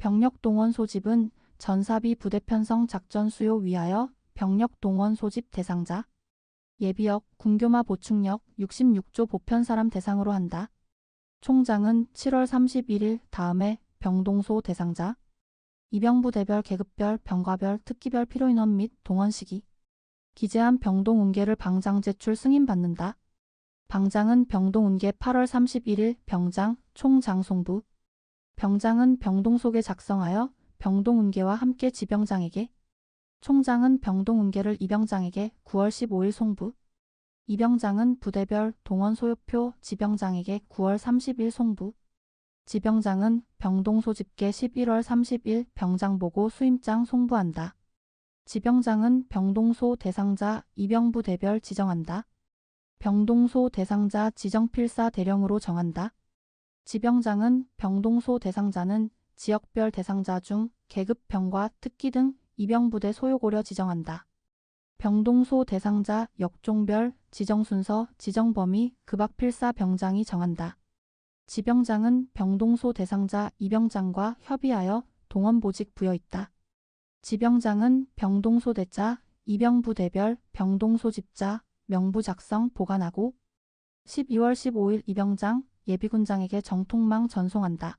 병력 동원 소집은 전사비 부대 편성 작전 수요 위하여 병력 동원 소집 대상자. 예비역, 군교마 보충력 66조 보편 사람 대상으로 한다. 총장은 7월 31일 다음에 병동소 대상자. 이병부대별 계급별 병과별 특기별 필요인원 및 동원 시기. 기재한 병동운계를 방장 제출 승인받는다. 방장은 병동운계 8월 31일 병장, 총장송부. 병장은 병동속에 작성하여 병동운계와 함께 지병장에게, 총장은 병동운계를 이병장에게 9월 15일 송부. 이병장은 부대별 동원 소요표 지병장에게 9월 30일 송부. 지병장은 병동소집계 11월 30일 병장보고 수임장 송부한다. 지병장은 병동소 대상자 이병부대별 지정한다. 병동소 대상자 지정필사 대령으로 정한다. 지병장은 병동소 대상자는 지역별 대상자 중 계급 병과 특기 등 이병부대 소요고려 지정한다. 병동소 대상자 역종별 지정순서 지정범위 급악필사 병장이 정한다. 지병장은 병동소 대상자 이병장과 협의하여 동원보직 부여있다. 지병장은 병동소대자 이병부대별 병동소집자 명부 작성 보관하고 12월 15일 이병장 예비군장에게 정통망 전송한다.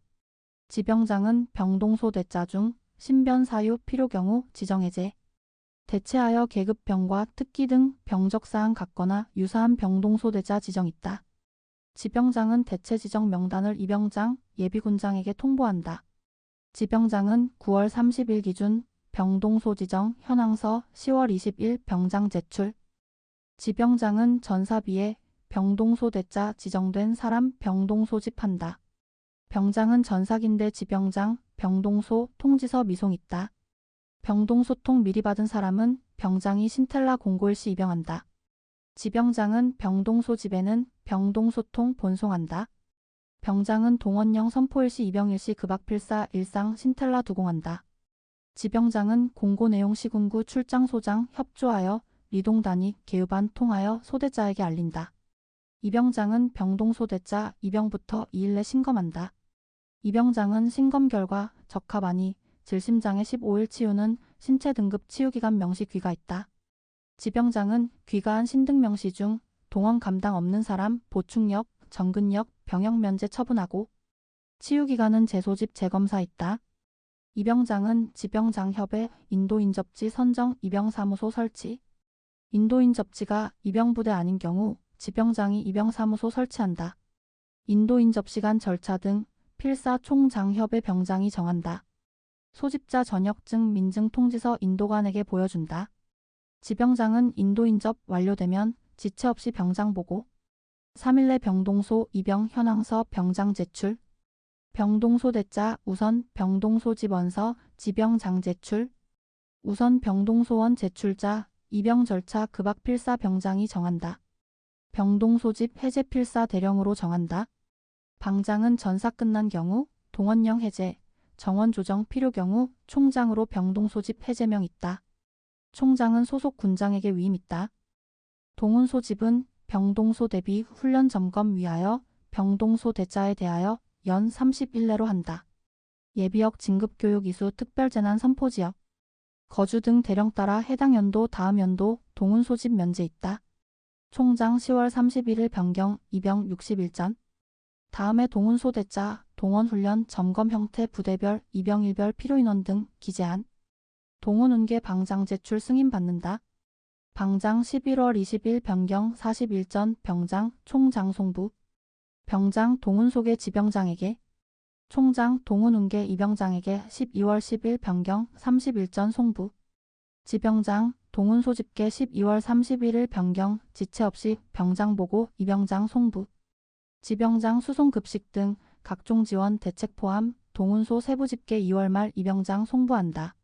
지병장은 병동소대자 중 신변사유 필요 경우 지정해제. 대체하여 계급병과 특기 등 병적사항 같거나 유사한 병동소대자 지정 있다. 지병장은 대체 지정 명단을 이병장, 예비군장에게 통보한다. 지병장은 9월 30일 기준 병동소 지정 현황서 10월 20일 병장 제출. 지병장은 전사비에 병동소대자 지정된 사람 병동소집한다. 병장은 전사긴대 지병장, 병동소 통지서 미송 있다. 병동소통 미리 받은 사람은 병장이 신텔라 공고일 시 입영한다. 지병장은 병동소집에는 병동소통 본송한다. 병장은 동원령 선포일 시 입영일 시 급악필사 일상 신텔라 두공한다. 지병장은 공고 내용 시군구 출장소장 협조하여 리동단위 계유반 통하여 소대자에게 알린다. 이병장은 병동소대자 입영부터 2일 내 신검한다. 이병장은 신검 결과 적합하니 질심장의 15일 치유는 신체 등급 치유기간 명시 귀가 있다. 지병장은 귀가한 신등 명시 중 동원 감당 없는 사람 보충력, 정근력, 병역 면제 처분하고 치유기간은 재소집 재검사 있다. 이병장은 지병장협회 인도인접지 선정 입영사무소 설치. 인도인접지가 입영부대 아닌 경우 지병장이 입영사무소 설치한다. 인도인접시간 절차 등 필사 총장협회 병장이 정한다. 소집자 전역증 민증 통지서 인도관에게 보여준다. 지병장은 인도인접 완료되면 지체 없이 병장 보고 3일 내 병동소 입영 현황서 병장 제출. 병동소대자 우선 병동소집원서 지병장 제출. 우선 병동소원 제출자 입영 절차 급악필사 병장이 정한다. 병동소집 해제필사 대령으로 정한다. 방장은 전사 끝난 경우 동원령 해제, 정원 조정 필요 경우 총장으로 병동소집 해제명 있다. 총장은 소속 군장에게 위임 있다. 동훈소집은 병동소 대비 훈련 점검 위하여 병동소 대자에 대하여 연 30일 내로 한다. 예비역 진급교육 이수 특별재난 선포지역, 거주 등 대령 따라 해당 연도 다음 연도 동훈소집 면제 있다. 총장 10월 31일 변경 입영 60일 전. 다음에 동훈소대자 동원훈련 점검 형태 부대별 입영일별 필요인원 등 기재한 동훈운계 방장 제출 승인받는다. 방장 11월 20일 변경 40일 전 병장 총장송부. 병장 동훈소개 지병장에게, 총장 동훈운계 이병장에게 12월 10일 변경 30일 전 송부. 지병장 동훈소집계 12월 31일 변경 지체 없이 병장보고 이병장 송부. 지병장 수송급식 등 각종 지원 대책 포함 동훈소 세부집계 2월 말 이병장 송부한다.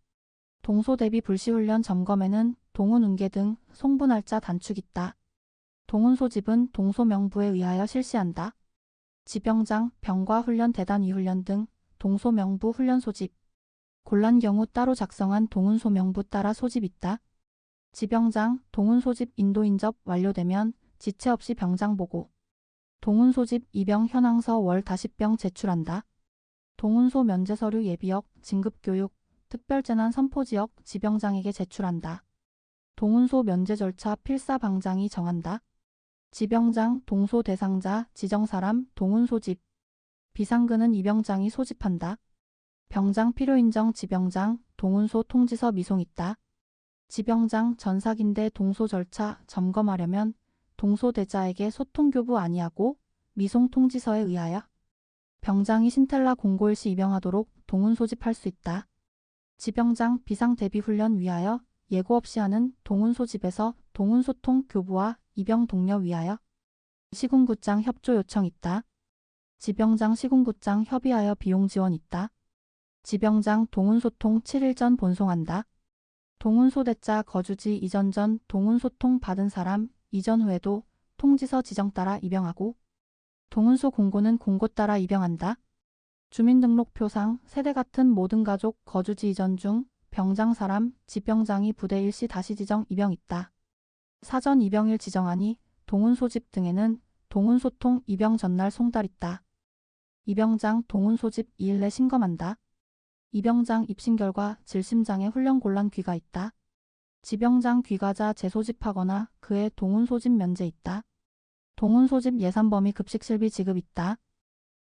동소 대비 불시훈련 점검에는 동훈운계 등 송부 날짜 단축 있다. 동훈소집은 동소명부에 의하여 실시한다. 지병장 병과 훈련 대단위 훈련 등 동소명부 훈련 소집. 곤란 경우 따로 작성한 동훈소명부 따라 소집 있다. 지병장 동훈소집 인도인접 완료되면 지체 없이 병장 보고. 동훈소집 입영 현황서 월 다시병 제출한다. 동운소 면제서류 예비역, 진급교육, 특별재난 선포지역 지병장에게 제출한다. 동운소 면제 절차 필사방장이 정한다. 지병장, 동소 대상자, 지정사람, 동운소집. 비상근은 이병장이 소집한다. 병장 필요인정 지병장, 동운소 통지서 미송 있다. 지병장 전사긴대 동소 절차 점검하려면 동소대자에게 소통교부 아니하고 미송 통지서에 의하여 병장이 신텔라 공고일시 입영하도록 동운 소집할 수 있다. 지병장 비상대비훈련 위하여 예고 없이 하는 동운 소집에서 동운 소통 교부와 입영 독려 위하여 시군구장 협조 요청 있다. 지병장 시군구장 협의하여 비용 지원 있다. 지병장 동운 소통 7일 전 본송한다. 동운소대자 거주지 이전 전 동운소통 받은 사람 이전 후에도 통지서 지정 따라 입영하고 동운소 공고는 공고 따라 입영한다. 주민등록표상 세대 같은 모든 가족 거주지 이전 중 병장 사람 지병장이 부대 일시 다시 지정 입영 있다. 사전 입영일 지정하니 동운소집 등에는 동운소통 입영 전날 송달 있다. 입영장 동운소집 2일 내 신검한다. 이병장 입신 결과 질심장애 훈련 곤란 귀가 있다. 지병장 귀가자 재소집하거나 그의 동운소집 면제 있다. 동운소집 예산 범위 급식실비 지급 있다.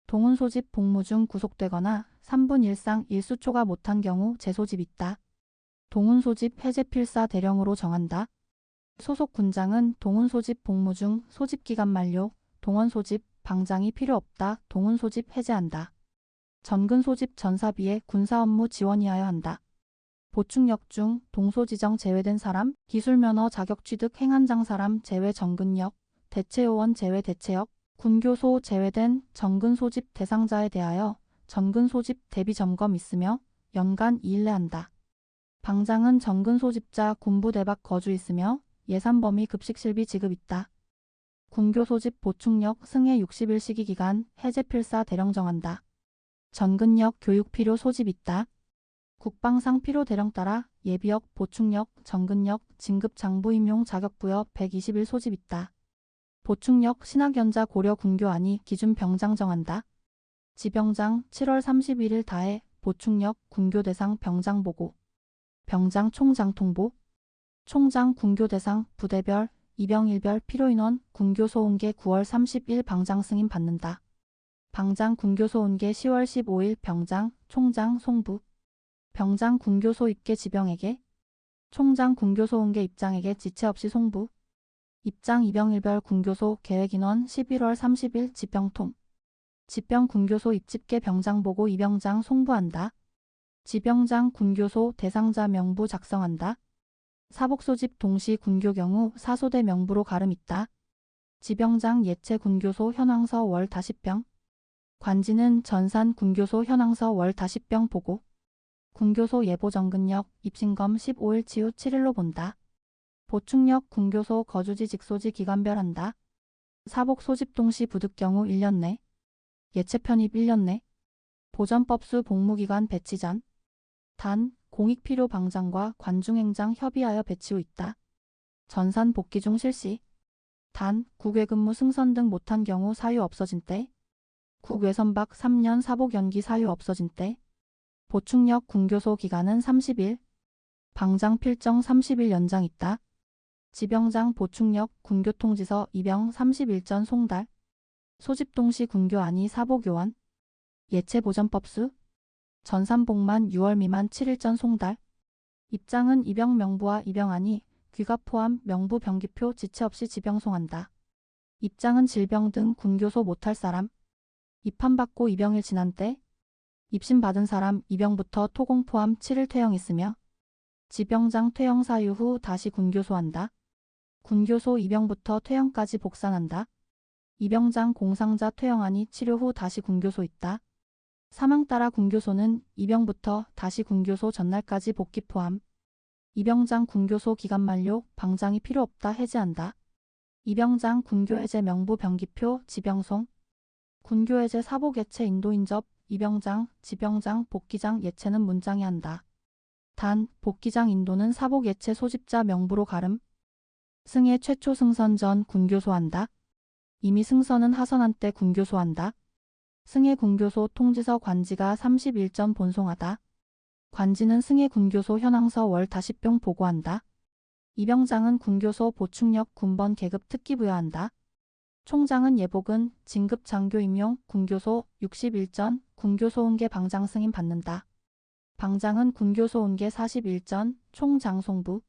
동운소집 복무 중 구속되거나 3분 1상 1수초가 못한 경우 재소집 있다. 동운소집 해제 필사 대령으로 정한다. 소속 군장은 동운소집 복무 중 소집기간 만료, 동원소집, 방장이 필요 없다. 동운소집 해제한다. 전근 소집 전사비에 군사 업무 지원이하여 한다. 보충역 중 동소 지정 제외된 사람, 기술면허 자격 취득 행한장 사람 제외 전근역, 대체요원 제외 대체역, 군교소 제외된 전근 소집 대상자에 대하여 전근 소집 대비 점검 있으며 연간 2일 내 한다. 방장은 전근 소집자 군부 대박 거주 있으며 예산 범위 급식실비 지급 있다. 군교 소집 보충역 승해 60일 시기 기간 해제 필사 대령 정한다. 전근역 교육 필요 소집 있다. 국방상 필요 대령 따라 예비역, 보충역, 전근역, 진급 장부 임용 자격 부여 120일 소집 있다. 보충역 신학연자 고려 군교안이 기준 병장 정한다. 지병장 7월 31일 다해 보충역 군교 대상 병장 보고. 병장 총장 통보. 총장 군교 대상 부대별, 이병일별 필요인원 군교 소온계 9월 30일 방장 승인 받는다. 방장 군교소 온계 10월 15일 병장, 총장 송부. 병장 군교소 입계 지병에게. 총장 군교소 온계 입장에게 지체 없이 송부. 입장 이병일별 군교소 계획인원 11월 30일 지병통. 지병 군교소 입집계 병장 보고 이병장 송부한다. 지병장 군교소 대상자 명부 작성한다. 사복소집 동시 군교 경우 사소대 명부로 가름 있다. 지병장 예체 군교소 현황서 월 다시병. 관지는 전산 군교소 현황서 월 다시병 보고. 군교소 예보 전근역 입신검 15일치 후 7일로 본다. 보충역 군교소 거주지 직소지 기간별 한다. 사복 소집 동시 부득 경우 1년 내. 예체 편입 1년 내. 보전법수 복무기간 배치 전. 단 공익 필요 방장과 관중행장 협의하여 배치 후 있다. 전산 복귀 중 실시. 단 국외근무 승선 등 못한 경우 사유 없어진 때. 국외선박 3년 사복 연기 사유 없어진 때. 보충역 군교소 기간은 30일. 방장 필정 30일 연장 있다. 지병장 보충역 군교통지서 입영 30일 전 송달. 소집 동시 군교안이 사복요원. 예체 보전법수. 전산복만 6월 미만 7일 전 송달. 입장은 입영 명부와 입영안이 귀가 포함 명부 병기표 지체 없이 지병송한다. 입장은 질병 등 군교소 못할 사람. 입함받고 입영일 지난 때. 입신 받은 사람 입영부터 토공 포함 7일 퇴영 있으며 지병장 퇴영 사유 후 다시 군교소한다. 군교소 입영부터 퇴영까지 복산한다. 입영장 공상자 퇴영안이 치료 후 다시 군교소 있다. 사망 따라 군교소는 입영부터 다시 군교소 전날까지 복귀 포함. 입영장 군교소 기간 만료 방장이 필요 없다 해제한다. 입영장 군교 해제 명부 병기표 지병송. 군교 해제 사복 예체 인도 인접 입영장, 지병장, 복귀장 예체는 문장이 한다. 단 복귀장 인도는 사복 예체 소집자 명부로 가름. 승해 최초 승선 전 군교소한다. 이미 승선은 하선한 때 군교소한다. 승해 군교소 통지서 관지가 31전 본송하다. 관지는 승해 군교소 현황서 월 다시병 보고한다. 이병장은 군교소 보충력 군번 계급 특기 부여한다. 총장은 예복은 진급 장교 임용 군교소 61전 군교소 운계 방장 승인 받는다. 방장은 군교소 운계 41전 총장송부.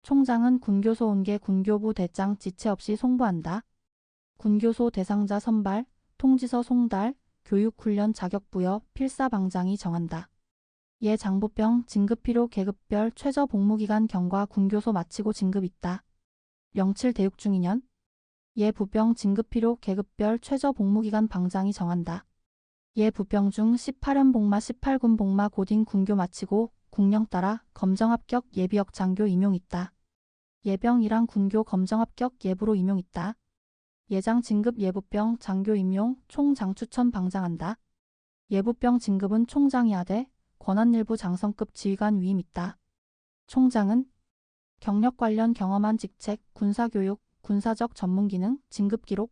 총장은 군교소 운계 군교부 대장 지체 없이 송부한다. 군교소 대상자 선발, 통지서 송달, 교육훈련 자격부여 필사방장이 정한다. 예 장부병 진급필요 계급별 최저 복무기간 경과 군교소 마치고 진급 있다. 07 대육 중이년. 예 부병 진급필요 계급별 최저 복무기간 방장이 정한다. 예 부병 중 18연 복마 18군 복마 고딩 군교 마치고 국령 따라 검정 합격 예비역 장교 임용 있다. 예병 1랑 군교 검정 합격 예부로 임용 있다. 예장 진급 예부병 장교 임용 총장 추천 방장한다. 예부병 진급은 총장이 하되 권한일부 장성급 지휘관 위임 있다. 총장은 경력 관련 경험한 직책, 군사교육, 군사적 전문기능, 진급기록,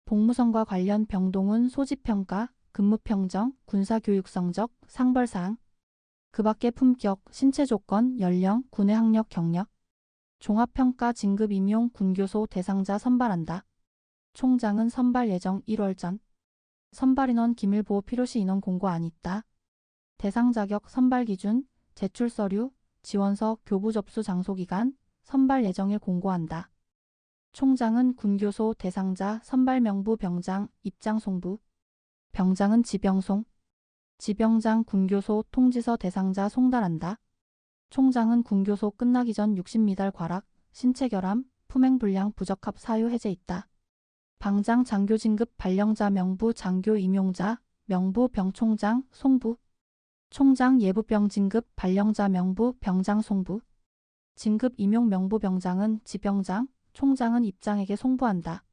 복무성과 관련 병동은 소집평가, 근무평정, 군사교육 성적, 상벌사항, 그 밖의 품격, 신체조건, 연령, 군의 학력, 경력, 종합평가 진급 임용 군교소 대상자 선발한다. 총장은 선발 예정 1월 전. 선발인원 기밀보호 필요시 인원 공고 안 있다. 대상 자격 선발 기준, 제출 서류, 지원서 교부 접수 장소기간, 선발 예정일 공고한다. 총장은 군교소 대상자 선발 명부 병장 입장 송부. 병장은 지병송. 지병장 군교소 통지서 대상자 송달한다. 총장은 군교소 끝나기 전 60미달 과락, 신체결함, 품행불량 부적합 사유 해제 있다. 방장 장교 진급 발령자 명부 장교 임용자 명부 병총장 송부. 총장 예부병 진급 발령자 명부 병장 송부. 진급 임용 명부 병장은 지병장, 총장은 입장에게 송부한다.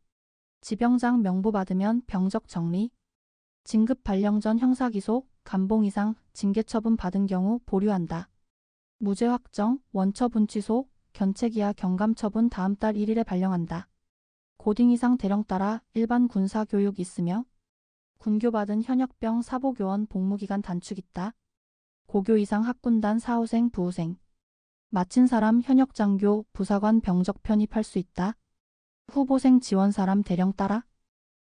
지병장 명부 받으면 병적 정리. 진급 발령 전 형사기소, 감봉 이상 징계 처분 받은 경우 보류한다. 무죄 확정, 원처분 취소, 견책이하 경감 처분 다음 달 1일에 발령한다. 고딩 이상 대령 따라 일반 군사 교육 있으며 군교 받은 현역병 사보교원 복무기간 단축 있다. 고교 이상 학군단 사후생 부후생. 마친 사람 현역 장교 부사관 병적 편입할 수 있다. 후보생 지원 사람 대령 따라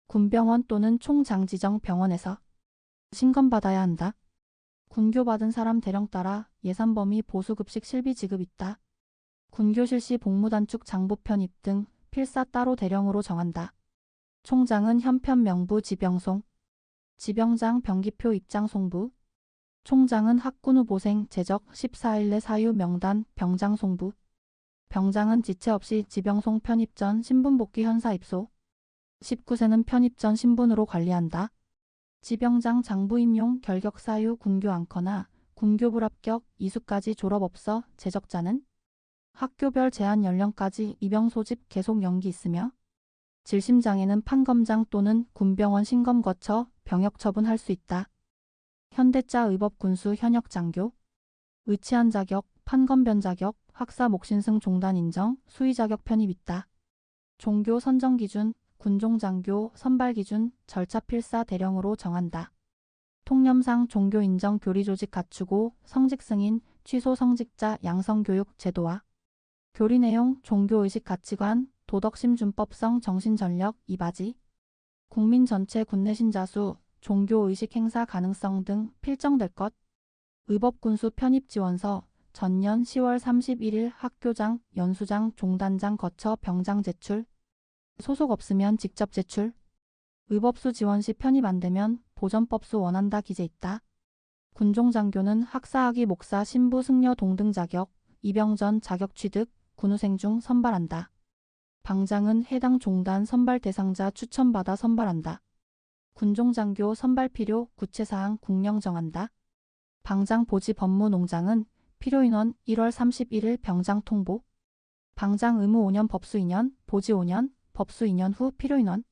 군병원 또는 총장지정 병원에서 신검받아야 한다. 군교 받은 사람 대령 따라 예산 범위 보수급식 실비 지급 있다. 군교 실시 복무단축 장부 편입 등 필사 따로 대령으로 정한다. 총장은 현편 명부 지병송. 지병장 병기표 입장 송부. 총장은 학군 후보생 제적 14일 내 사유 명단 병장 송부. 병장은 지체 없이 지병송 편입 전 신분 복귀 현사 입소. 19세는 편입 전 신분으로 관리한다. 지병장 장부 임용 결격 사유 군교 않거나 군교 불합격 이수까지 졸업 없어 제적자는 학교별 제한 연령까지 입영 소집 계속 연기 있으며 질심장에는 판검장 또는 군병원 신검 거쳐 병역 처분할 수 있다. 현대자 의법군수 현역 장교, 의치한 자격, 판검변 자격, 학사 목신승 종단 인정, 수의 자격 편입 있다. 종교 선정 기준, 군종 장교 선발 기준 절차 필사 대령으로 정한다. 통념상 종교 인정 교리 조직 갖추고 성직 승인, 취소 성직자 양성교육 제도화. 교리 내용, 종교의식 가치관, 도덕심준법성 정신전력 이바지. 국민 전체 군내 신자수, 종교의식 행사 가능성 등 필정될 것. 의법군수 편입 지원서, 전년 10월 31일 학교장, 연수장, 종단장 거쳐 병장 제출. 소속 없으면 직접 제출. 의법수 지원 시 편입 안 되면 보전법수 원한다 기재 있다. 군종장교는 학사학위 목사 신부 승려 동등 자격, 입영 전 자격 취득, 군후생 중 선발한다. 방장은 해당 종단 선발 대상자 추천받아 선발한다. 군종장교 선발 필요 구체사항 국령 정한다. 방장 보지 법무 농장은 필요인원 1월 31일 병장 통보. 방장 의무 5년 법수 2년, 보지 5년, 법수 2년 후 필요인원.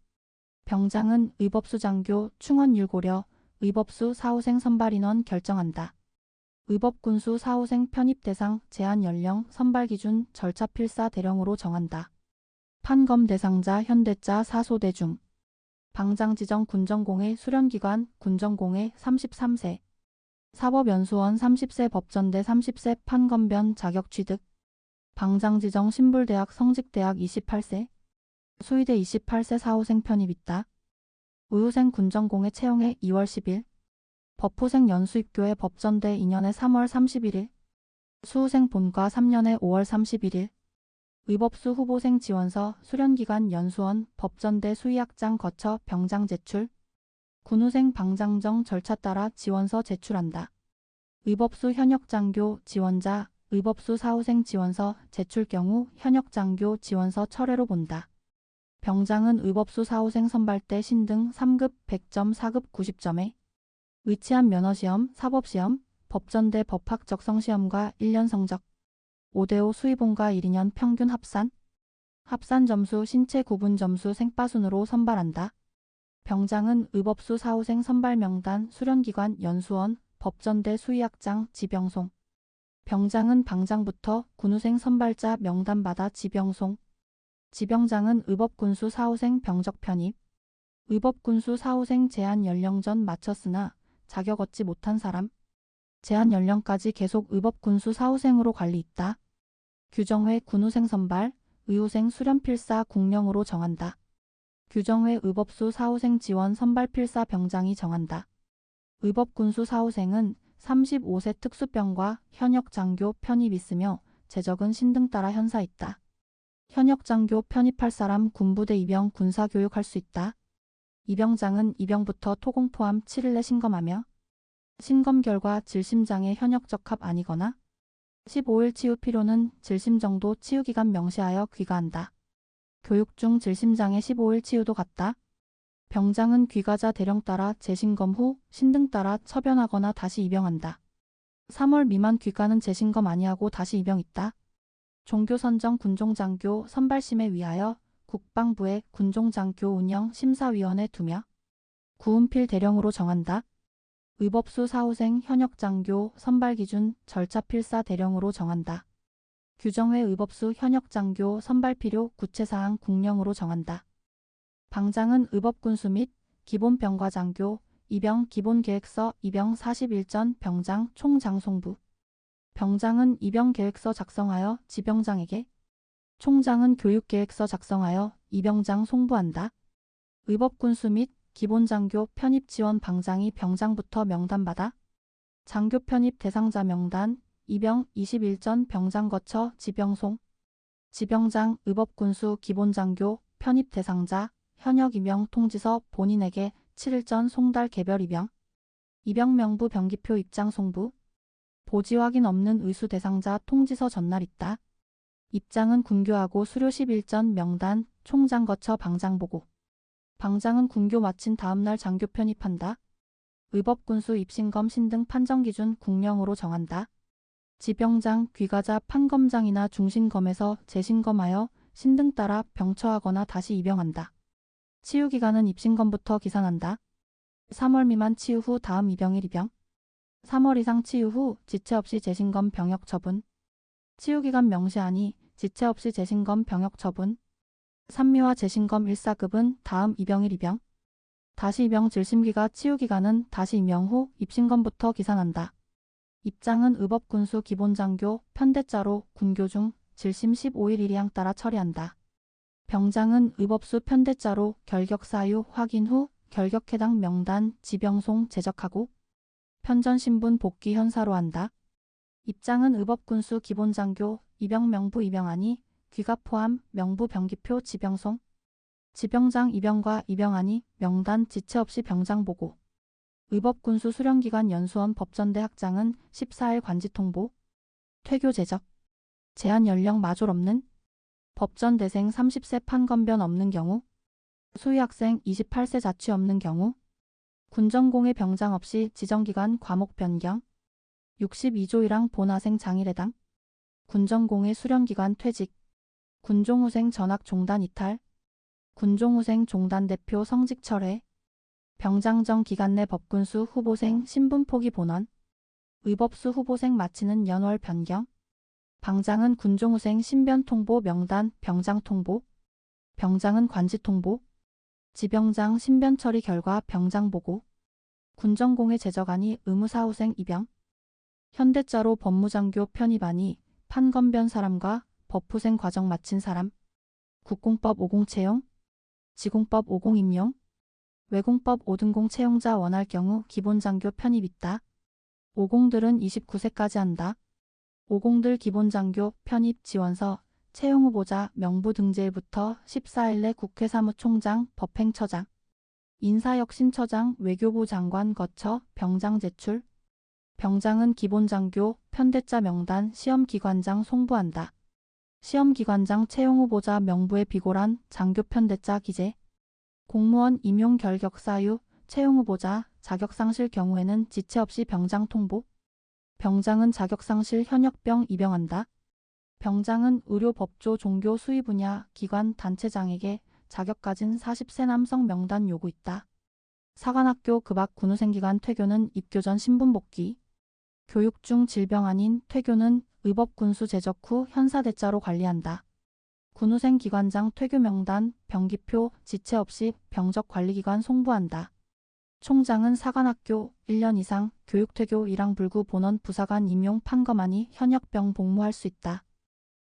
병장은 의법수 장교 충원율 고려, 의법수 사후생 선발인원 결정한다. 의법군수 사후생 편입 대상 제한 연령 선발 기준 절차 필사 대령으로 정한다. 판검 대상자 현대자 사소대 중 방장 지정 군정공회 수련기관 군정공회 33세. 사법연수원 30세 법전대 30세 판검변 자격 취득. 방장 지정 신불대학 성직대학 28세. 수의대 28세 사후생 편입 있다. 의후생 군정공회 채용해 2월 10일. 법후생 연수입교회 법전대 2년에 3월 31일. 수후생 본과 3년에 5월 31일. 의법수 후보생 지원서 수련기관 연수원 법전대 수의학장 거쳐 병장 제출. 군후생 방장정 절차 따라 지원서 제출한다. 의법수 현역장교 지원자 의법수 사후생 지원서 제출 경우 현역장교 지원서 철회로 본다. 병장은 의법수 사후생 선발 때 신등 3급 100점 4급 90점에 의치한 면허시험, 사법시험, 법전대 법학 적성시험과 1년 성적 5대5 수의본과 1, 2년 평균 합산 점수 신체 구분 점수 생빠순으로 선발한다. 병장은 의법수 사후생 선발 명단 수련기관 연수원 법전대 수의학장 지병송. 병장은 방장부터 군후생 선발자 명단 받아 지병송. 지병장은 의법군수 사후생 병적 편입. 의법군수 사후생 제한 연령전 마쳤으나 자격 얻지 못한 사람. 제한 연령까지 계속 의법군수 사후생으로 관리 있다. 규정회 군후생 선발, 의후생 수련 필사 국령으로 정한다. 규정회 의법수 사후생 지원 선발 필사 병장이 정한다. 의법군수 사후생은 35세 특수병과 현역장교 편입 있으며 재적은 신등 따라 현사 있다. 현역장교 편입할 사람 군부대 입영 군사교육할 수 있다. 입영장은 입영부터 토공 포함 7일 내 신검하며 신검 결과 질심장애 현역 적합 아니거나 15일 치유 필요는 질심 정도 치유기간 명시하여 귀가한다. 교육 중 질심장애 15일 치유도 같다. 병장은 귀가자 대령 따라 재신검 후 신등 따라 처변하거나 다시 입영한다. 3월 미만 귀가는 재신검 아니하고 다시 입영 있다. 종교 선정 군종장교 선발심에 위하여 국방부의 군종장교 운영 심사위원회 두며 구은필 대령으로 정한다. 의법수 사후생 현역장교 선발기준 절차 필사 대령으로 정한다. 규정회 의법수 현역장교 선발필요 구체사항 국령으로 정한다. 방장은 의법군수 및 기본병과장교, 입영 기본계획서 입영 40일 전 병장 총장송부. 병장은 입영계획서 작성하여 지병장에게, 총장은 교육계획서 작성하여 입영장 송부한다. 의법군수 및 기본장교 편입 지원 방장이 병장부터 명단받아 장교 편입 대상자 명단 입영 20일 전 병장 거쳐 지병송. 지병장 의법군수 기본장교 편입 대상자 현역 입영 통지서 본인에게 7일 전 송달 개별 입영. 입영 명부 병기표 입장 송부. 보지 확인 없는 의수 대상자 통지서 전날 있다. 입장은 군교하고 수료 10일 전 명단 총장 거쳐 방장 보고. 방장은 군교 마친 다음날 장교 편입한다. 의법군수 입신검 신등 판정기준 국령으로 정한다. 지병장 귀가자 판검장이나 중신검에서 재신검하여 신등 따라 병처하거나 다시 입영한다. 치유기간은 입신검부터 기산한다. 3월 미만 치유 후 다음 입영일 입영. 3월 이상 치유 후 지체 없이 재신검 병역 처분. 치유기간 명시하니 지체 없이 재신검 병역 처분. 산미와 재신검 1사급은 다음 입영일 입영. 다시 입영 질심기가 치유기간은 다시 임명 후 입신검부터 기산한다. 입장은 의법군수 기본장교 편대자로 군교 중 질심 15일 일이양 따라 처리한다. 병장은 의법수 편대자로 결격 사유 확인 후 결격 해당 명단 지병송 제적하고 편전신분 복귀 현사로 한다. 입장은 의법군수 기본장교 입영 명부 입영하니 귀가 포함 명부 병기표 지병송. 지병장 입영과 입영하니 명단 지체 없이 병장 보고. 의법군수 수련기관 연수원 법전대 학장은 14일 관지 통보. 퇴교 제적. 제한 연령 마졸 없는. 법전대생 30세 판검변 없는 경우. 수의학생 28세 자취 없는 경우. 군전공회 병장 없이 지정기간 과목 변경. 62조 1항 본하생 장일해당. 군전공회 수련기관 퇴직. 군종후생 전학 종단 이탈. 군종후생 종단 대표 성직 철회. 병장정 기간 내 법군수 후보생 신분 포기 본원. 의법수 후보생 마치는 연월 변경. 방장은 군종후생 신변 통보 명단 병장 통보. 병장은 관지 통보. 지병장 신변 처리 결과 병장 보고. 군전공의 제적아니 의무사후생 입영. 현대자로 법무장교 편입아니 판검변 사람과 법후생 과정 마친 사람. 국공법 50 채용. 지공법 50 임용. 외공법 5등공 채용자 원할 경우 기본장교 편입 있다. 50들은 29세까지 한다. 50들 기본장교 편입 지원서 채용 후보자 명부 등재일부터 14일 내 국회 사무총장, 법행처장, 인사혁신처장, 외교부 장관 거쳐 병장 제출. 병장은 기본장교 편대자 명단 시험기관장 송부한다. 시험기관장 채용 후보자 명부에 비고란 장교 편대자 기재. 공무원 임용 결격 사유 채용 후보자 자격상실 경우에는 지체 없이 병장 통보. 병장은 자격상실 현역병 입영한다. 병장은 의료, 법조, 종교, 수의 분야, 기관, 단체장에게 자격 가진 40세 남성 명단 요구 있다. 사관학교 그밖 군후생 기간 퇴교는 입교 전 신분 복귀. 교육 중 질병 아닌 퇴교는 의법군수 제적 후 현사대자로 관리한다. 군후생 기관장 퇴교 명단, 병기표, 지체 없이 병적관리기관 송부한다. 총장은 사관학교 1년 이상 교육퇴교 1항 불구 본원 부사관 임용 판검하니 현역병 복무할 수 있다.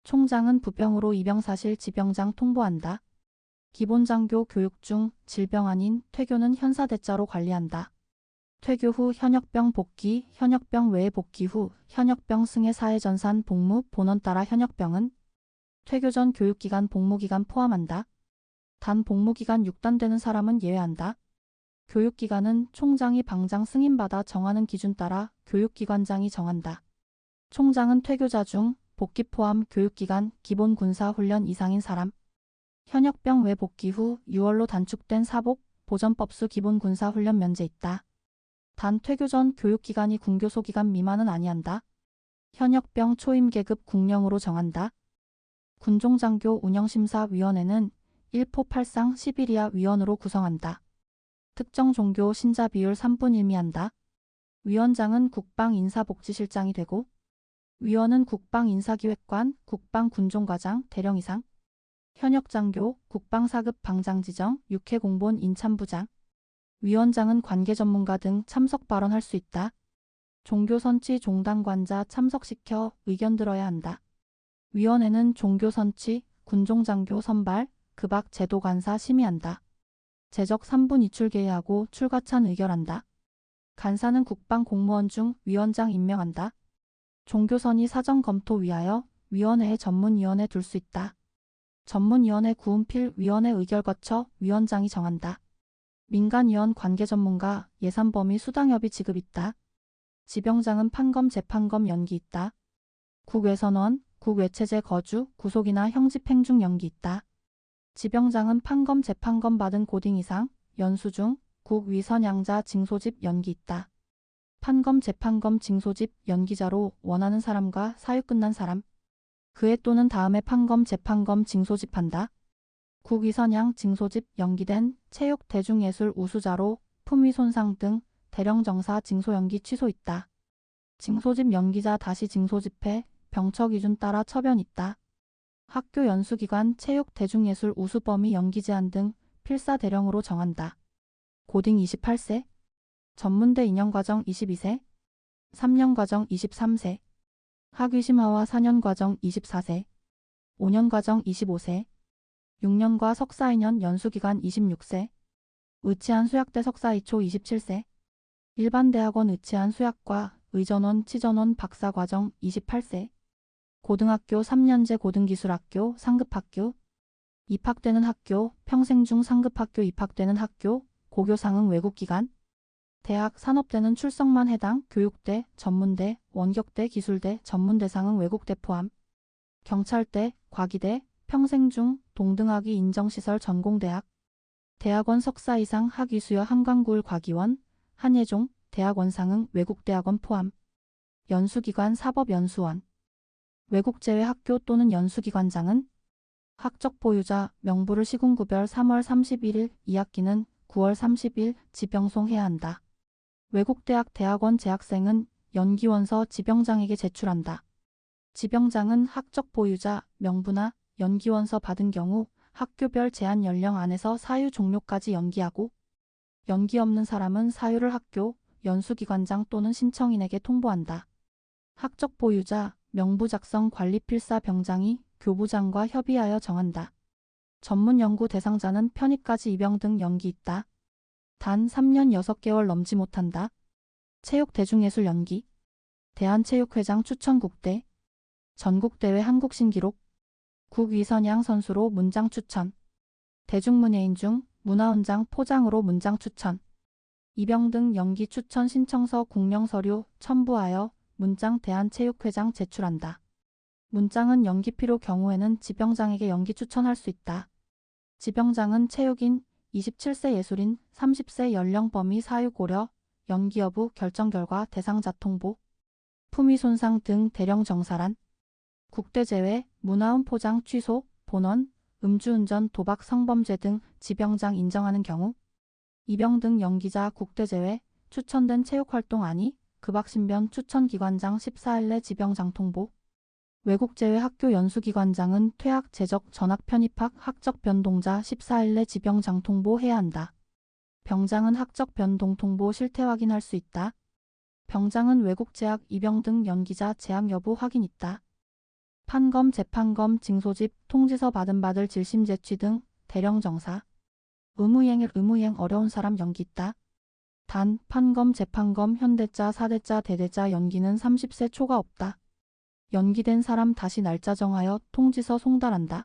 총장은 부병으로 입영사실 지병장 통보한다. 기본장교 교육 중 질병 아닌 퇴교는 현사대자로 관리한다. 퇴교 후 현역병 복귀, 현역병 외에 복귀 후 현역병 승해 사회전산 복무 본원 따라 현역병은 퇴교 전 교육기간 복무기간 포함한다. 단 복무기간 6단 되는 사람은 예외한다. 교육기간은 총장이 방장 승인받아 정하는 기준 따라 교육기관장이 정한다. 총장은 퇴교자 중 복귀 포함 교육기간 기본 군사훈련 이상인 사람, 현역병 외 복귀 후 6월로 단축된 사복, 보전법수 기본 군사훈련 면제 있다. 단 퇴교 전 교육기간이 군교소 기간 미만은 아니한다. 현역병 초임 계급 국령으로 정한다. 군종장교 운영심사위원회는 1포 8상 11이하 위원으로 구성한다. 특정 종교 신자 비율 3분 1미한다. 위원장은 국방인사복지실장이 되고 위원은 국방인사기획관, 국방군종과장, 대령 이상, 현역장교, 국방사급 방장 지정, 육해공본 인참부장, 위원장은 관계전문가 등 참석 발언할 수 있다. 종교선치 종단관자 참석시켜 의견 들어야 한다. 위원회는 종교선치, 군종장교 선발, 그밖 제도관사 심의한다. 제적 3분 이출 개의하고 출가찬 의결한다. 간사는 국방공무원 중 위원장 임명한다. 종교선이 사전 검토 위하여 위원회에 전문위원회 둘 수 있다. 전문위원회 구은필 위원회 의결 거쳐 위원장이 정한다. 민간위원 관계전문가 예산범위 수당협의 지급 있다. 지병장은 판검 재판검 연기 있다. 국외선원, 국외체제 거주, 구속이나 형집행 중 연기 있다. 지병장은 판검 재판검 받은 고딩 이상, 연수 중, 국위선양자 징소집 연기 있다. 판검 재판검 징소집 연기자로 원하는 사람과 사유 끝난 사람, 그해 또는 다음에 판검 재판검 징소집한다. 국위선양 징소집 연기된 체육 대중예술 우수자로 품위 손상 등 대령정사 징소 연기 취소 있다. 징소집 연기자 다시 징소집해 병처 기준 따라 처변 있다. 학교 연수기관 체육 대중예술 우수 범위 연기 제한 등 필사 대령으로 정한다. 고딩 28세, 전문대 2년과정 22세, 3년과정 23세, 학위심하와 4년과정 24세, 5년과정 25세, 6년과 석사 2년 연수기간 26세, 의치한 수약대 석사 2초 27세, 일반대학원 의치한 수약과 의전원 치전원 박사과정 28세, 고등학교 3년제 고등기술학교 상급학교, 입학되는 학교 평생 중 상급학교 입학되는 학교 고교상응 외국기관, 대학 산업대는 출석만 해당 교육대, 전문대, 원격대, 기술대, 전문대상응 외국대 포함, 경찰대, 과기대, 평생 중 동등학위 인정시설 전공대학, 대학원 석사 이상 학위수여 한광구을 과기원, 한예종, 대학원상응 외국대학원 포함, 연수기관 사법연수원, 외국제외 학교 또는 연수기관장은 학적 보유자 명부를 시군구별 3월 31일 2학기는 9월 30일 지병송해야 한다. 외국대학 대학원 재학생은 연기원서 지병장에게 제출한다. 지병장은 학적 보유자 명부나 연기원서 받은 경우 학교별 제한 연령 안에서 사유 종료까지 연기하고 연기 없는 사람은 사유를 학교, 연수기관장 또는 신청인에게 통보한다. 학적 보유자, 명부 작성 관리 필사 병장이 교부장과 협의하여 정한다. 전문 연구 대상자는 편입까지 입영 등 연기 있다. 단 3년 6개월 넘지 못한다. 체육대중예술 연기, 대한체육회장 추천 국대, 전국대회 한국신기록, 국위선양 선수로 문장 추천, 대중문예인 중 문화훈장 포장으로 문장 추천, 입영 등 연기 추천 신청서 공명서류 첨부하여 문장 대한체육회장 제출한다. 문장은 연기 필요 경우에는 지병장에게 연기 추천할 수 있다. 지병장은 체육인, 27세 예술인, 30세 연령 범위 사유 고려, 연기 여부 결정 결과 대상자 통보, 품위 손상 등 대령 정사란, 국대 제외, 문화훈 포장 취소, 본원, 음주운전 도박 성범죄 등 지병장 인정하는 경우, 입영 등 연기자 국대 제외, 추천된 체육활동 아니, 급학신변 추천기관장 14일 내 지병장 통보, 외국 제외 학교 연수기관장은 퇴학 재적 전학 편입학 학적 변동자 14일 내 지병장 통보해야 한다. 병장은 학적 변동 통보 실태 확인할 수 있다. 병장은 외국 재학 입영 등 연기자 재학 여부 확인 있다. 판검 재판검 징소집 통지서 받을 질심 제취 등 대령 정사. 의무이행 어려운 사람 연기 있다. 단 판검 재판검 현대자 4대자 대대자 연기는 30세 초가 없다. 연기된 사람 다시 날짜 정하여 통지서 송달한다.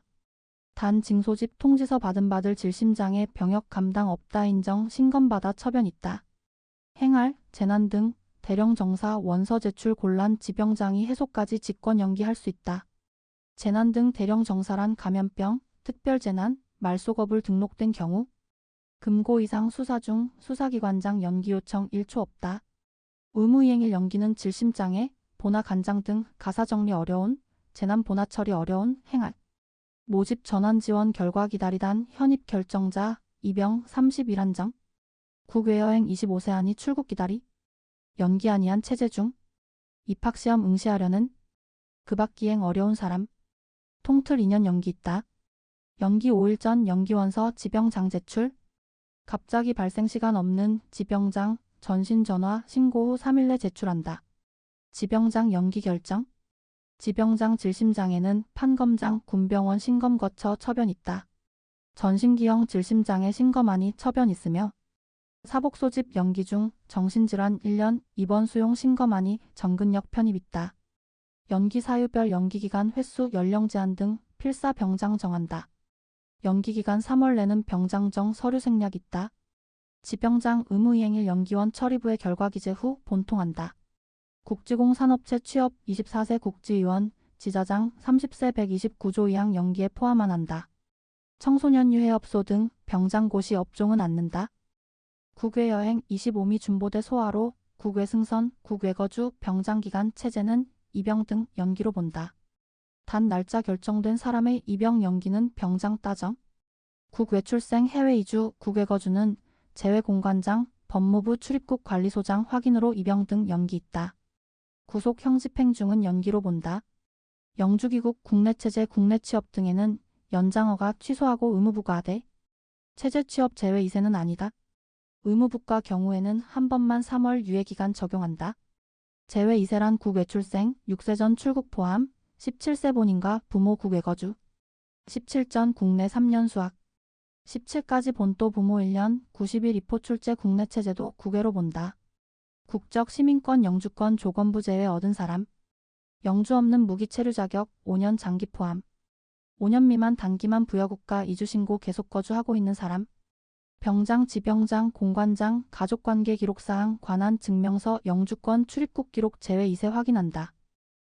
단 징소집 통지서 받을 질심장애 병역 감당 없다 인정 신검받아 처변 있다. 행할, 재난 등 대령 정사 원서 제출 곤란 지병장이 해소까지 직권 연기할 수 있다. 재난 등 대령 정사란 감염병, 특별재난, 말소겁을 등록된 경우 금고 이상 수사 중 수사기관장 연기 요청 1초 없다. 의무이행일 연기는 질심장애, 본화 간장 등 가사정리 어려운, 재난 본화 처리 어려운 행할. 모집 전환 지원 결과 기다리단 현입 결정자, 입영 31한정. 국외여행 25세 아니 출국 기다리. 연기 아니한 체제 중. 입학시험 응시하려는. 급학기행 어려운 사람. 통틀 2년 연기 있다. 연기 5일 전 연기원서 지병장 제출. 갑자기 발생 시간 없는 지병장 전신전화 신고 후 3일 내 제출한다. 지병장 연기 결정. 지병장 질심장애는 판검장 군병원 신검 거쳐 처변 있다. 전신기형 질심장애 신검안이 처변 있으며 사복 소집 연기 중 정신질환 1년 입원 수용 신검안이 정근역 편입 있다. 연기 사유별 연기기간 횟수 연령 제한 등 필사 병장 정한다. 연기기간 3월 내는 병장정 서류 생략 있다. 지병장 의무이행일 연기원 처리부의 결과 기재 후 본통한다. 국지공산업체 취업 24세 국지위원, 지자장 30세 129조 2항 연기에 포함만 한다. 청소년 유해업소 등 병장고시 업종은 않는다. 국외여행 25미 준보대 소화로, 국외승선, 국외거주, 병장기간 체제는 입영 등 연기로 본다. 단 날짜 결정된 사람의 입영 연기는 병장 따정. 국외출생 해외 이주, 국외거주는 재외공관장, 법무부 출입국 관리소장 확인으로 입영 등 연기 있다. 구속 형집행 중은 연기로 본다. 영주귀국 국내체제 국내취업 등에는 연장허가 취소하고 의무부과돼. 체제취업 제외 이세는 아니다. 의무부과 경우에는 한 번만 3월 유예기간 적용한다. 제외 이세란 국외출생, 6세 전 출국 포함, 17세 본인과 부모 국외거주, 17 전 국내 3년 수학, 17까지 본또 부모 1년, 90일 입호 출제 국내체제도 국외로 본다. 국적 시민권 영주권 조건부 제외 얻은 사람. 영주 없는 무기 체류 자격 5년 장기 포함. 5년 미만 단기만 부여국가 이주신고 계속 거주하고 있는 사람. 병장, 지병장, 공관장, 가족관계 기록사항 관한 증명서 영주권 출입국 기록 제외 이세 확인한다.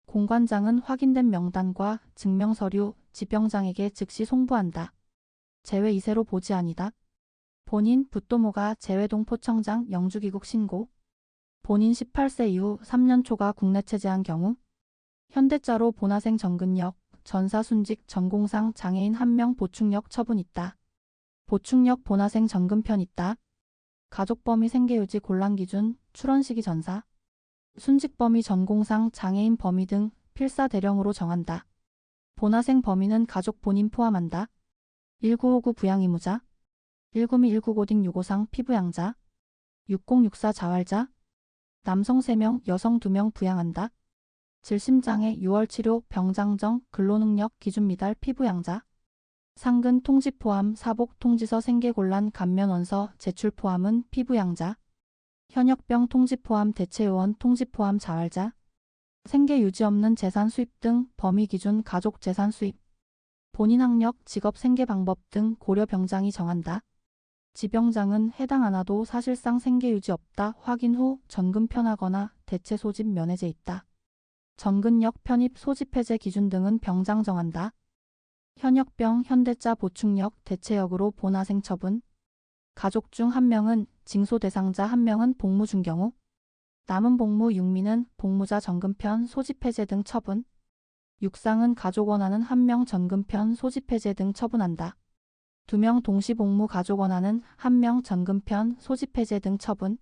공관장은 확인된 명단과 증명서류 지병장에게 즉시 송부한다. 제외 이세로 보지 아니다. 본인, 부또모가 제외동포청장 영주귀국 신고. 본인 18세 이후 3년 초가 국내체제한 경우 현대자로 본화생 정근역, 전사순직 전공상 장애인 1명 보충역 처분 있다. 보충역 본화생 정근편 있다. 가족범위 생계유지 곤란기준 출원시기 전사. 순직범위 전공상 장애인 범위 등 필사 대령으로 정한다. 본화생 범위는 가족 본인 포함한다. 1959 부양의무자, 192 19고딩 653 피부양자, 6064 자활자, 남성 3명, 여성 2명 부양한다. 질심장애 6월 치료 병장정 근로능력 기준 미달 피부양자, 상근 통지 포함 사복 통지서 생계곤란 감면원서 제출 포함은 피부양자, 현역병 통지 포함 대체요원 통지 포함 자활자, 생계 유지 없는 재산 수입 등 범위 기준 가족 재산 수입, 본인 학력, 직업 생계 방법 등 고려 병장이 정한다. 지병장은 해당 않아도 사실상 생계 유지 없다 확인 후 전근 편하거나 대체 소집 면해제 있다. 전근역 편입 소집 해제 기준 등은 병장 정한다. 현역병 현대자 보충역 대체역으로 본하생 처분. 가족 중 1명은 징소 대상자 1명은 복무 중 경우 남은 복무 6민은 복무자 전근편 소집 해제 등 처분. 육상은 가족 원하는 1명 전근편 소집 해제 등 처분한다. 2명 동시 복무 가족 원하는 1명 전근편 소집 해제 등 처분.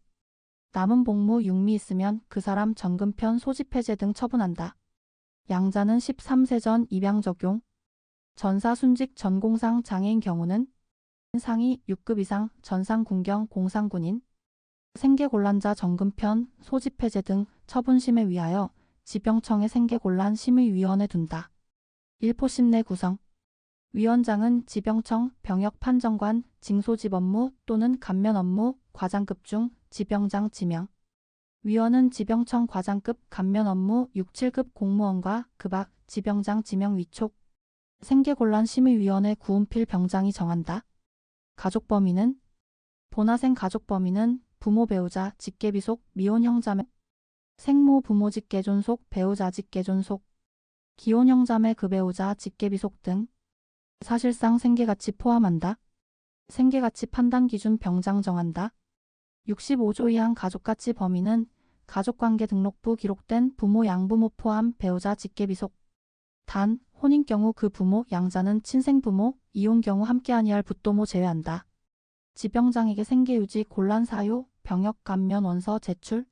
남은 복무 6미 있으면 그 사람 전근편 소집 해제 등 처분한다. 양자는 13세 전 입양 적용. 전사 순직 전공상 장애인 경우는 상위 6급 이상 전상 군경 공상군인, 생계곤란자 전근편 소집 해제 등 처분심에 위하여 지병청의 생계곤란 심의위원회 둔다. 1포심 내 구성. 위원장은 지병청 병역 판정관 징소집 업무 또는 감면 업무 과장급 중 지병장 지명. 위원은 지병청 과장급 감면 업무 6, 7급 공무원과 그밖 지병장 지명 위촉. 생계곤란 심의위원회 구은필 병장이 정한다. 가족 범위는 본하생 가족 범위는 부모 배우자 직계비속 미혼 형자매 생모 부모 직계존속 배우자 직계존속 기혼 형자매 그 배우자 직계비속 등 사실상 생계가치 포함한다. 생계가치 판단 기준 병장 정한다. 65조 이항 가족가치 범위는 가족관계 등록부 기록된 부모 양부모 포함 배우자 직계비속. 단 혼인 경우 그 부모 양자는 친생부모, 이혼 경우 함께 아니할 붓도모 제외한다. 지병장에게 생계유지 곤란 사유 병역 감면 원서 제출.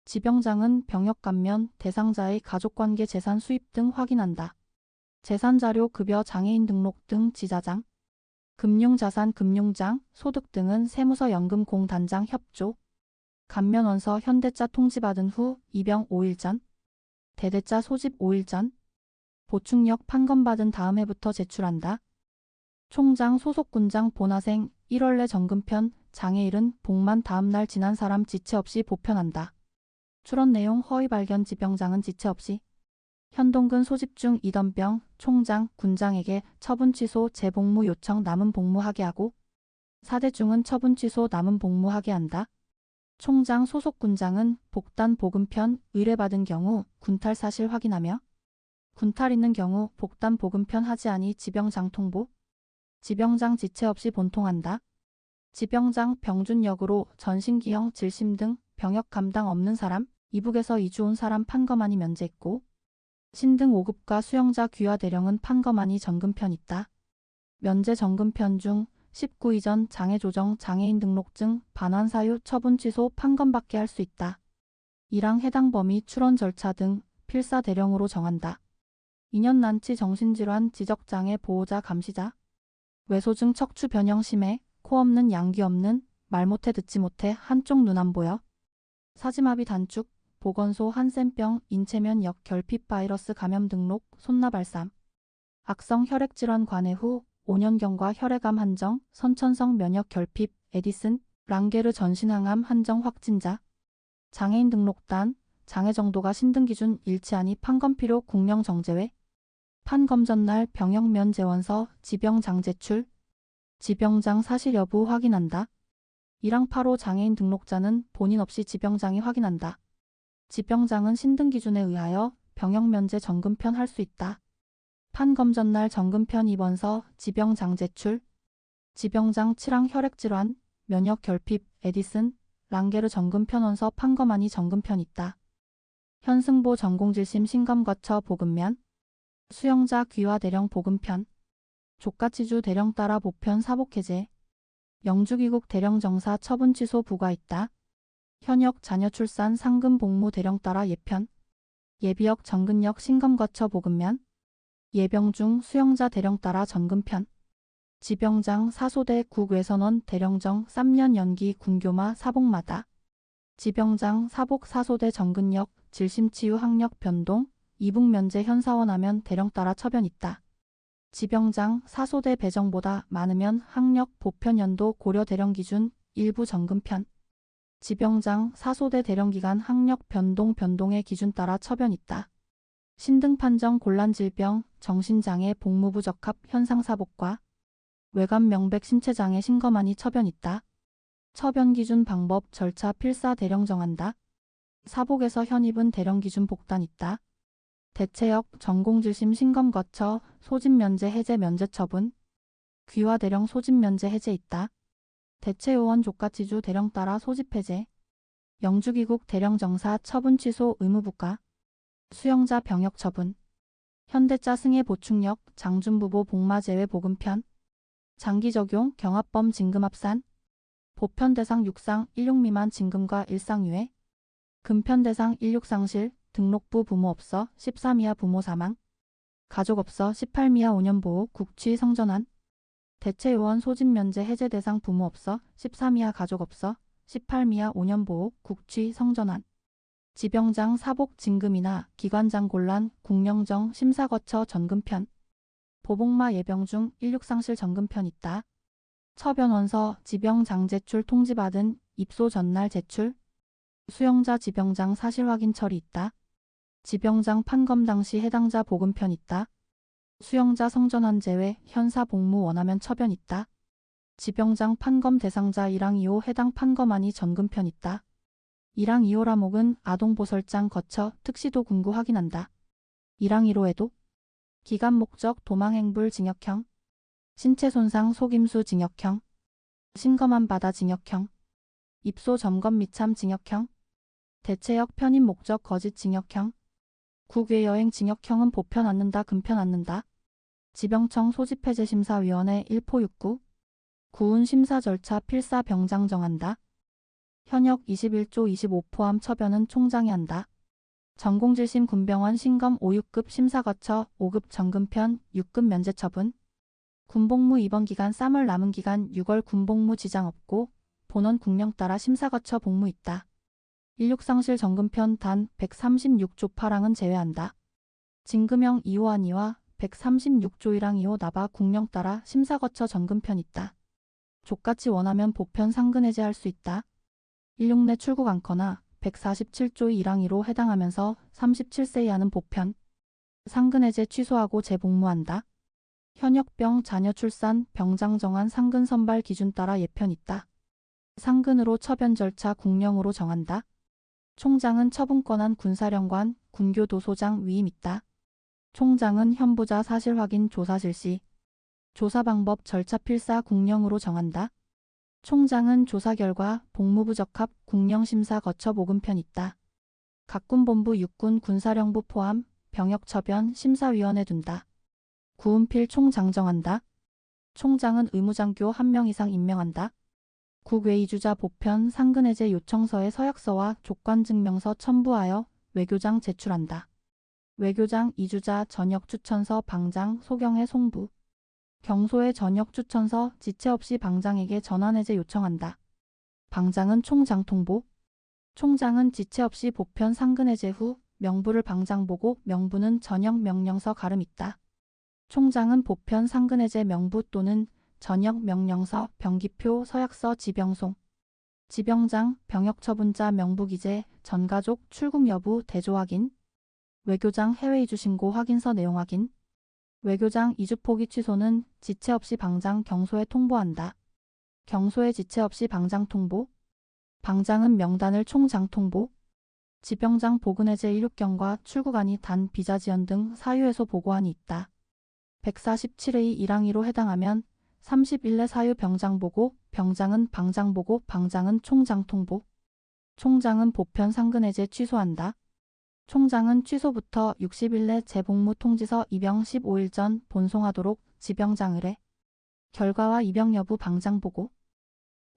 지병장은 병역 감면 대상자의 가족관계 재산 수입 등 확인한다. 재산자료 급여 장애인 등록 등 지자장. 금융자산 금융장 소득 등은 세무서 연금 공단장 협조. 감면원서 현대자 통지받은 후 입영 5일 전. 대대자 소집 5일 전. 보충력 판검받은 다음 해부터 제출한다. 총장 소속군장 본하생 1월 내 전근편 장애일은 복만 다음날 지난 사람 지체 없이 보편한다. 출원 내용 허위 발견 지병장은 지체 없이. 현동근 소집 중 이던병 총장 군장에게 처분 취소 재복무 요청 남은 복무하게 하고 4대 중은 처분 취소 남은 복무하게 한다. 총장 소속군장은 복단 보금편 의뢰받은 경우 군탈 사실 확인하며 군탈 있는 경우 복단 보금편 하지 아니 지병장 통보. 지병장 지체 없이 본통한다. 지병장 병준역으로 전신기형 질심 등 병역 감당 없는 사람, 이북에서 이주 온 사람 판검안이 면제있고 신등 5급과 수영자 귀화 대령은 판검안이 전근편 있다. 면제 전근편 중 19 이전 장애 조정 장애인 등록증 반환 사유 처분 취소 판검받게 할 수 있다. 이랑 해당 범위 출원 절차 등 필사 대령으로 정한다. 2년 난치 정신질환 지적장애 보호자 감시자. 외소증 척추 변형 심해 코 없는 양귀 없는 말 못해 듣지 못해 한쪽 눈 안 보여. 사지마비 단축 보건소 한센병 인체면 역 결핍 바이러스 감염 등록 손나발삼. 악성 혈액질환 관해 후 5년경과 혈액암 한정 선천성 면역 결핍 에디슨 랑게르 전신항암 한정 확진자. 장애인 등록단 장애 정도가 신등 기준 일치하니 판검 필요 국령 정제외. 판검 전날 병역 면제원서 지병장 제출. 지병장 사실 여부 확인한다. 1항 8호 장애인 등록자는 본인 없이 지병장이 확인한다. 지병장은 신등 기준에 의하여 병역 면제 전근편 할 수 있다. 판검 전날 전근편 입원서 지병장 제출. 지병장 7항 혈액질환 면역 결핍 에디슨 랑게르 전근편 원서 판검안이 전근편 있다. 현승보 전공질심 신검 거쳐 보금면. 수영자 귀화 대령 보금편. 조가치주 대령 따라 보편 사복해제. 영주귀국 대령 정사 처분 취소 부과 있다. 현역 자녀 출산 상금 복무 대령 따라 예편. 예비역 전근역 신검 거쳐 보금면. 예병 중 수영자 대령 따라 전근편. 지병장 사소대 국외선원 대령정 3년 연기 군교마 사복마다. 지병장 사복 사소대 정근역 질심치유 학력 변동 이북면제 현사원하면 대령 따라 처변 있다. 지병장 사소대 배정보다 많으면 학력 보편 연도 고려 대령 기준 일부 정근편. 지병장 사소대 대령 기간 학력 변동의 기준 따라 처변 있다. 신등 판정 곤란 질병 정신장애 복무부 적합 현상 사복과 외관 명백 신체장애 신검안이 처변 있다. 처변 기준 방법 절차 필사 대령 정한다. 사복에서 현입은 대령 기준 복단 있다. 대체역 전공질심 신검 거쳐 소집 면제 해제 면제 처분 귀화 대령 소집 면제 해제 있다. 대체요원 조가치주 대령 따라 소집 해제 영주기국 대령 정사 처분 취소 의무부과 수영자 병역 처분 현대자 승해 보충력 장준부보 복마 제외 보금편 장기 적용 경합범 징금합산 보편 대상 육상 16 미만 징금과 일상유예 금편 대상 16상실 등록부 부모 없어 13 이하 부모 사망 가족 없어 18 미하 5년 보호 국취 성전환 대체요원 소집 면제 해제 대상 부모 없어 13 이하 가족 없어 18 미하 5년 보호 국취 성전환 지병장 사복 징금이나 기관장 곤란 국령정 심사 거쳐 전금편 보복마 예병 중 16상실 전금편 있다. 처변원서 지병장 제출 통지받은 입소 전날 제출 수용자 지병장 사실 확인 처리 있다. 지병장 판검 당시 해당자 보금편 있다. 수용자 성전환 제외 현사 복무 원하면 처변 있다. 지병장 판검 대상자 1항 2호 해당 판검안이 전금편 있다. 1항 2호라목은 아동보설장 거쳐 특시도 군구 확인한다. 1항 1호에도 기간 목적 도망행불 징역형 신체손상 속임수 징역형 신검안 받아 징역형 입소 점검 미참 징역형 대체역 편입 목적 거짓 징역형 국외여행 징역형은 보편 않는다 금편 않는다. 지병청 소집해제심사위원회 1포69 구운 심사 절차 필사 병장 정한다. 현역 21조 25 포함 처변은 총장이 한다. 전공질심 군병원 신검 5, 6급 심사 거쳐 5급 정금편 6급 면제 처분 군복무 입원 기간 3월 남은 기간 6월 군복무 지장 없고 본원 국령 따라 심사 거쳐 복무 있다. 16상실 정금편 단 136조 8항은 제외한다. 징금형 2호 안이와 136조 1항 2호 나바 국령 따라 심사 거쳐 정금편 있다. 족같이 원하면 보편 상근 해제할 수 있다. 16 내 출국 않거나 147조 1항 2로 해당하면서 37세 이하는 보편 상근 해제 취소하고 재복무한다. 현역병 자녀 출산 병장 정한 상근 선발 기준 따라 예편 있다. 상근으로 처변 절차 국령으로 정한다. 총장은 처분권한 군사령관 군교도소장 위임 있다. 총장은 현보자 사실 확인 조사 실시 조사 방법 절차 필사 국령으로 정한다. 총장은 조사 결과 복무부 적합 국령심사 거쳐 보금편 있다. 각 군본부 육군 군사령부 포함 병역처변 심사위원회 둔다. 구은필 총장 정한다. 총장은 의무장교 1명 이상 임명한다. 국외이주자 보편 상근해제 요청서의 서약서와 족관증명서 첨부하여 외교장 제출한다. 외교장 이주자 전역 추천서 방장 소경의 송부 경소의 전역 추천서 지체 없이 방장에게 전환해제 요청한다. 방장은 총장 통보 총장은 지체 없이 보편 상근해제 후 명부를 방장 보고 명부는 전역 명령서 가름 있다. 총장은 보편 상근해제 명부 또는 전역 명령서 병기표 서약서 지병송 지병장 병역처분자 명부기재 전가족 출국 여부 대조 확인 외교장 해외 이주 신고 확인서 내용 확인 외교장 이주 포기 취소는 지체 없이 방장 경소에 통보한다. 경소에 지체 없이 방장 통보 방장은 명단을 총장 통보 지병장 보근해제 이륙경과 출국안이 단 비자 지연 등 사유에서 보고안이 있다. 147의 1항 2로 해당하면 30일 내 사유 병장 보고 병장은 방장 보고 방장은 총장 통보 총장은 보편 상근해제 취소한다. 총장은 취소부터 60일 내 재복무 통지서 입영 15일 전 본송하도록 지병장을 해 결과와 입영 여부 방장 보고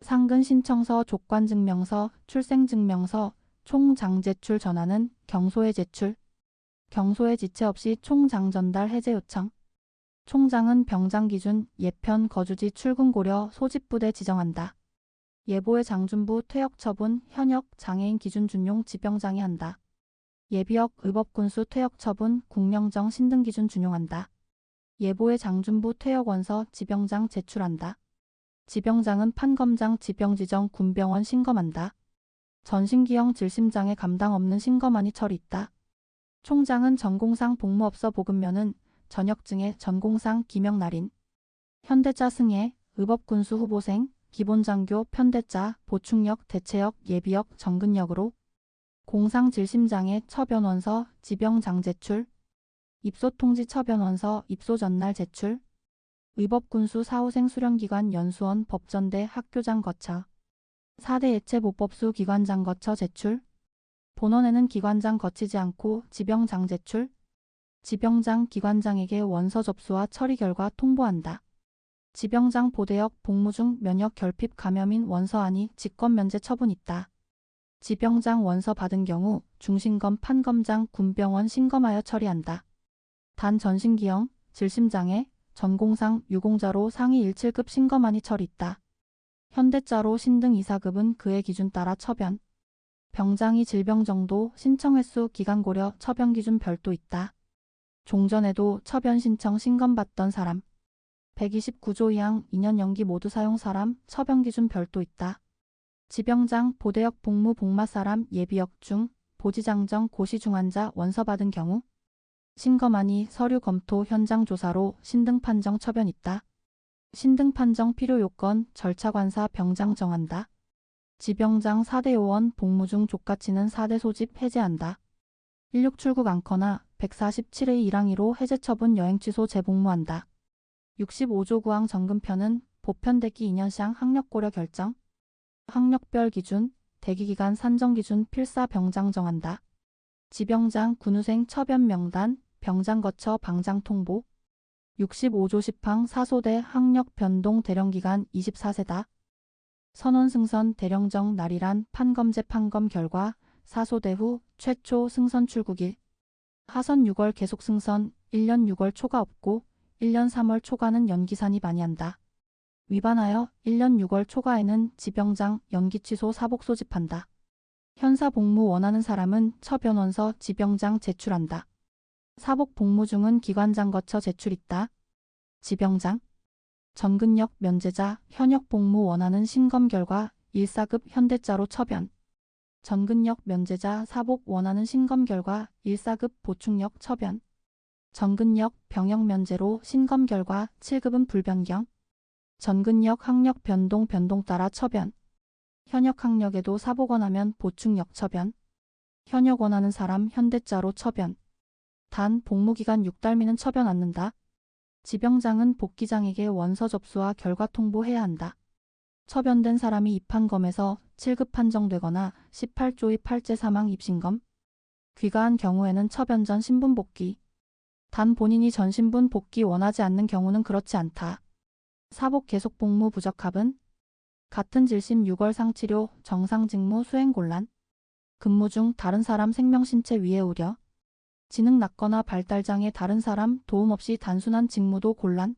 상근 신청서 족관증명서 출생증명서 총장 제출 전화는 경소에 제출 경소에 지체 없이 총장 전달 해제 요청 총장은 병장 기준 예편 거주지 출근 고려 소집부대 지정한다. 예보의 장준부 퇴역 처분 현역 장애인 기준 준용 지병장이 한다. 예비역 의법군수 퇴역 처분 국령정 신등 기준 준용한다. 예보의 장준부 퇴역 원서 지병장 제출한다. 지병장은 판검장 지병지정 군병원 신검한다. 전신기형 질심장애 감당 없는 신검안이 처리있다. 총장은 전공상 복무업소 보급면은 전역증의 전공상 기명날인 현대자 승예 의법군수 후보생 기본장교 편대자 보충역 대체역 예비역 정근역으로 공상 질심장애 처변원서 지병장 제출 입소통지 처변원서 입소 전날 제출 의법군수 사후생 수련기관 연수원 법전대 학교장 거쳐 4대 예체보법수 기관장 거쳐 제출 본원에는 기관장 거치지 않고 지병장 제출 지병장 기관장에게 원서 접수와 처리 결과 통보한다. 지병장 보대역 복무 중 면역 결핍 감염인 원서안이 직권 면제 처분 있다. 지병장 원서 받은 경우 중신검 판검장 군병원 신검하여 처리한다. 단 전신기형, 질심장애, 전공상 유공자로 상위 17급 신검안이 처리있다. 현대자로 신등 2사급은 그의 기준 따라 처변. 병장이 질병 정도, 신청 횟수, 기간 고려, 처변 기준 별도 있다. 종전에도 처변 신청 신검받던 사람. 129조 2항 2년 연기 모두 사용 사람, 처변 기준 별도 있다. 지병장, 보대역 복무 복마 사람, 예비역 중, 보지장정 고시 중환자 원서 받은 경우 신검안이 서류 검토 현장 조사로 신등 판정 처변 있다. 신등 판정 필요 요건 절차 관사 병장 정한다. 지병장 4대 요원 복무 중 족가치는 4대 소집 해제한다. 16 출국 않거나 147의 1항 1호 해제 처분 여행 취소 재복무한다. 65조 9항 정근편은 보편대기 2년상 학력 고려 결정. 학력별 기준, 대기기간 산정 기준 필사 병장 정한다. 지병장 군우생 처변 명단, 병장 거처 방장 통보. 65조 10항 사소대 학력 변동 대령기간 24세다. 선원 승선 대령정 날이란 판검제 판검 결과 사소대 후 최초 승선 출국일. 하선 6월 계속 승선 1년 6월 초과 없고 1년 3월 초과는 연기산이 많이한다. 위반하여 1년 6월 초과에는 지병장 연기 취소 사복 소집한다. 현사 복무 원하는 사람은 처변원서 지병장 제출한다. 사복 복무 중은 기관장 거쳐 제출있다. 지병장 전근역 면제자 현역 복무 원하는 신검 결과 1사급 현대자로 처변. 전근역 면제자 사복 원하는 신검 결과 1사급 보충역 처변. 전근역 병역 면제로 신검 결과 7급은 불변경. 전근역 학력 변동 따라 처변. 현역 학력에도 사복 원하면 보충역 처변. 현역 원하는 사람 현대자로 처변. 단 복무기간 6달 미는 처변 않는다. 지병장은 복기장에게 원서 접수와 결과 통보해야 한다. 처변된 사람이 입판검에서 7급 판정되거나 18조의 8제 사망 입신검. 귀가한 경우에는 처변 전 신분 복귀. 단 본인이 전 신분 복귀 원하지 않는 경우는 그렇지 않다. 사복 계속 복무 부적합은 같은 질심 6월 상치료 정상 직무 수행 곤란. 근무 중 다른 사람 생명 신체 위해 우려. 지능 낮거나 발달장애 다른 사람 도움 없이 단순한 직무도 곤란.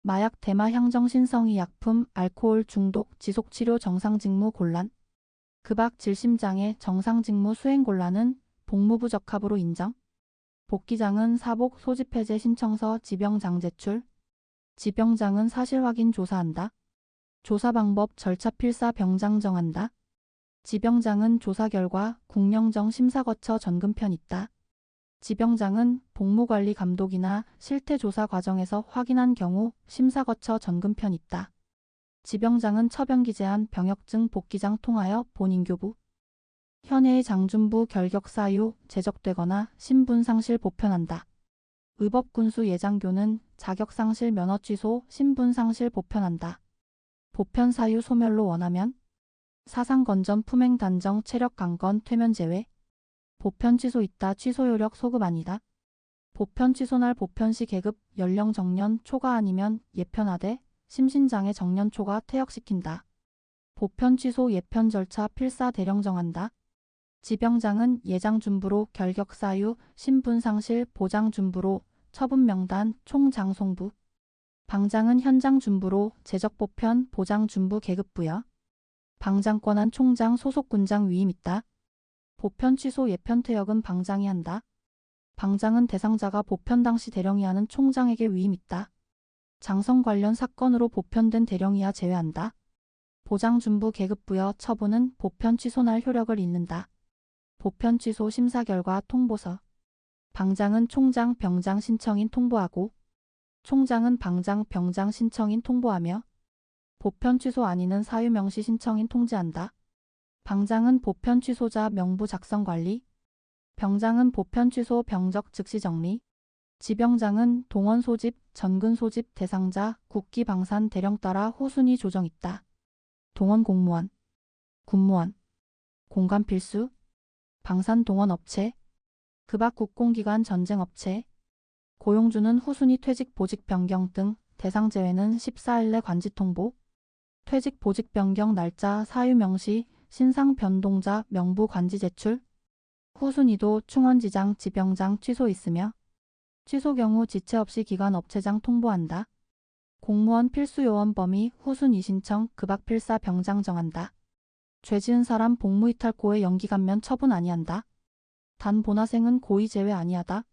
마약 대마 향정신성의 약품 알코올 중독 지속치료 정상 직무 곤란. 급악 질심장애 정상 직무 수행 곤란은 복무부 적합으로 인정. 복귀장은 사복 소집 해제 신청서 지병장 제출. 지병장은 사실 확인 조사한다. 조사 방법 절차 필사 병장 정한다. 지병장은 조사 결과 국령정 심사 거쳐 전근편 있다. 지병장은 복무관리 감독이나 실태조사 과정에서 확인한 경우 심사 거쳐 전근편 있다. 지병장은 처변기 제한 병역증 복귀장 통하여 본인교부. 현해의 장준부 결격 사유 제적되거나 신분상실 보편한다. 의법군수 예장교는 자격상실 면허 취소 신분상실 보편한다. 보편 사유 소멸로 원하면 사상건전 품행 단정 체력 강건 퇴면 제외. 보편 취소 있다 취소 요력 소급 아니다. 보편 취소날 보편시 계급 연령 정년 초과 아니면 예편하되 심신장애 정년 초과 퇴역시킨다. 보편 취소 예편 절차 필사 대령 정한다. 지병장은 예장 준부로 결격 사유 신분상실 보장 준부로 처분 명단, 총장송부. 방장은 현장 준부로 재적 보편, 보장 준부 계급 부여. 방장권한 총장 소속 군장 위임 있다. 보편 취소 예편 퇴역은 방장이 한다. 방장은 대상자가 보편 당시 대령이하는 총장에게 위임 있다. 장성 관련 사건으로 보편된 대령이하 제외한다. 보장 준부 계급 부여 처분은 보편 취소날 효력을 잇는다. 보편 취소 심사 결과 통보서. 방장은 총장, 병장 신청인 통보하고 총장은 방장, 병장 신청인 통보하며 보편 취소 아니는 사유 명시 신청인 통지한다. 방장은 보편 취소자 명부 작성 관리, 병장은 보편 취소 병적 즉시 정리, 지병장은 동원 소집, 전근 소집 대상자, 국기 방산 대령 따라 호순위 조정 있다. 동원 공무원, 군무원, 공관 필수, 방산 동원 업체, 그밖 국공기관 전쟁 업체, 고용주는 후순위 퇴직 보직 변경 등 대상 제외는 14일 내 관지 통보, 퇴직 보직 변경 날짜 사유 명시, 신상 변동자 명부 관지 제출, 후순위도 충원지장 지병장 취소 있으며 취소 경우 지체 없이 기관 업체장 통보한다. 공무원 필수 요원 범위 후순위 신청 그밖 필사 병장 정한다. 죄 지은 사람 복무이탈 고에 연기 감면 처분 아니한다. 단 본화생은 고의 제외 아니하다.